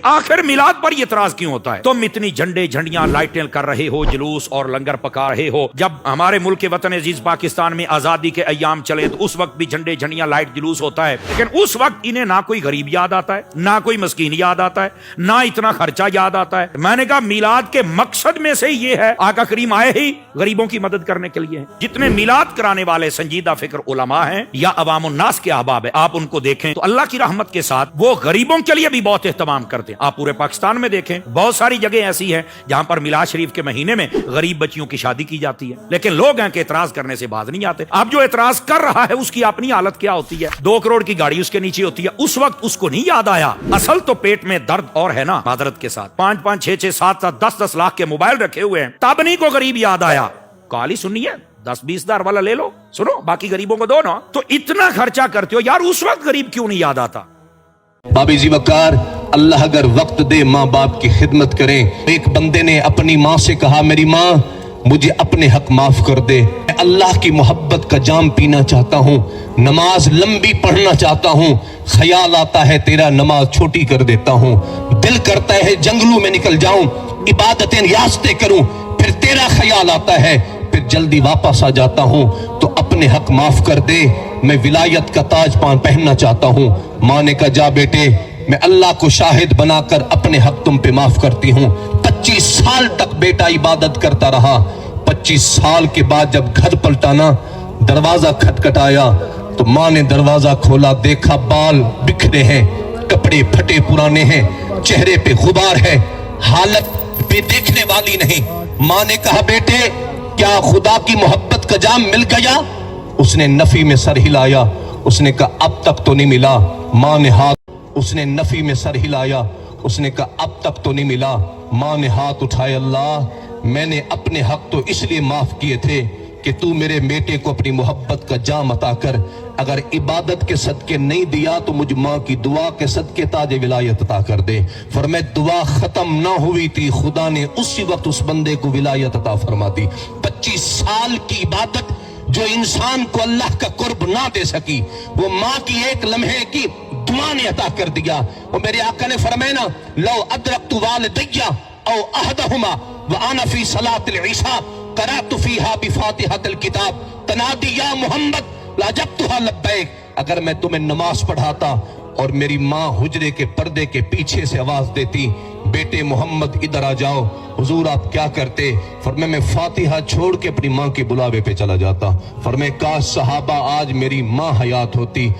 आखिर मिलाद पर इतराज क्यों होता है? तुम इतनी झंडे झंडियां लाइटें कर रहे हो, जुलूस और लंगर पका रहे हो। जब हमारे मुल्क के वतन अजीज पाकिस्तान में आजादी के अयाम चले तो उस वक्त भी झंडे झंडियां लाइट जुलूस होता है, लेकिन उस वक्त इन्हें ना कोई गरीब याद आता है, ना कोई मस्कीन याद आता है, ना इतना खर्चा याद आता है। मैंने कहा मिलाद के मकसद में से ये है, आका करीम आए ही गरीबों की मदद करने के लिए। जितने मिलाद कराने वाले संजीदा फिक्र उलमा हैं या अवाम उन्नास के अहबाब है, आप उनको देखें तो अल्लाह की रहमत के साथ वो गरीबों के लिए भी बहुत एहतमाम करते हैं। आप पूरे पाकिस्तान में देखें, बहुत सारी जगह ऐसी है जहां पर मिलाद शरीफ के महीने में गरीब बच्चियों की शादी की जाती है, लेकिन लोग हैं कि एतराज करने से बाज नहीं आते। अब जो एतराज कर रहा है उसकी अपनी हालत क्या होती है? 2 करोड़ की गाड़ी उसके नीचे होती है, उस वक्त उसको नहीं याद आया। असल तो पेट में दर्द और है ना, मादरत के साथ 5-5, 6-6, 7-7, 10-10 लाख के मोबाइल रखे हुए हैं, तब नहीं को गरीब याद आया। काली सुननी है, 10-20 हज़ार वाला ले लो, सुनो बाकी गरीबों को दो ना। तो इतना खर्चा करते हो यार, उस वक्त गरीब क्यों नहीं याद आता? बाबी जी वकार, अल्लाह अगर वक्त दे माँ बाप की खिदमत करें। एक बंदे ने अपनी माँ से कहा, मेरी माँ मुझे अपने हक माफ कर दे, मैं अल्लाह की मोहब्बत का जाम पीना चाहता हूँ, नमाज लंबी पढ़ना चाहता हूँ, ख्याल आता है तेरा नमाज छोटी कर देता हूँ, दिल करता है जंगलों में निकल जाऊं, इबादतें रियासतें करूं, फिर तेरा ख्याल आता है, फिर जल्दी वापस आ जाता हूँ, तो अपने हक माफ कर दे, मैं विलायत का ताज पान पहनना चाहता हूँ। माँ ने कहा, जा बेटे, मैं अल्लाह को शाहिद बनाकर अपने हक तुम पे माफ करती हूँ। 25 साल तक बेटा इबादत करता रहा। 25 साल के बाद जब घर पलटाना, दरवाजा खटखटाया तो माँ ने दरवाजा खोला, देखा बाल बिखरे हैं, कपड़े फटे पुराने हैं, चेहरे पे गुबार है, हालत भी देखने वाली नहीं। माँ ने कहा, बेटे क्या खुदा की मोहब्बत का जाम मिल गया? उसने नफी में सर हिलाया। उसने कहा, अब तक तो नहीं मिला। माँ ने उसने नफी में सर हिलाया। उसने कहा, अब तक तो नहीं मिला। माँ ने हाथ उठाए, अल्लाह मैंने अपने हक तो इसलिए माफ किए थे कि तू मेरे बेटे को अपनी मोहब्बत का जाम अता कर। अगर इबादत के सदके नहीं दिया तो मुझ माँ की दुआ के सदके ताजे विलायत अता कर दे। फरमाए दुआ खत्म ना हुई थी, खुदा ने उसी वक्त उस बंदे को विलायत अता फरमा दी। 25 साल की इबादत जो इंसान को अल्लाह का कुर्ब ना दे सकी, वो माँ की एक लम्हे की दुआ ने अता कर दिया। वो मेरे आका ने फरमाया ना, लो अदरकतु वालिदैया औ अहदहुमा व अना फी सलातिल इशा करातु फीहा बिफातिहातिल किताब तनादी या मोहम्मद लाजबतुहा लब्बैक। अगर मैं तुम्हें नमाज पढ़ाता और मेरी माँ हुजरे के पर्दे के पीछे से आवाज देती, बेटे मोहम्मद इधर आ जाओ, हुजूर आप क्या करते? फरमाया मैं फातिहा छोड़ के अपनी माँ के बुलावे पे चला जाता। फरमाया काश सहाबा आज मेरी माँ हयात होती।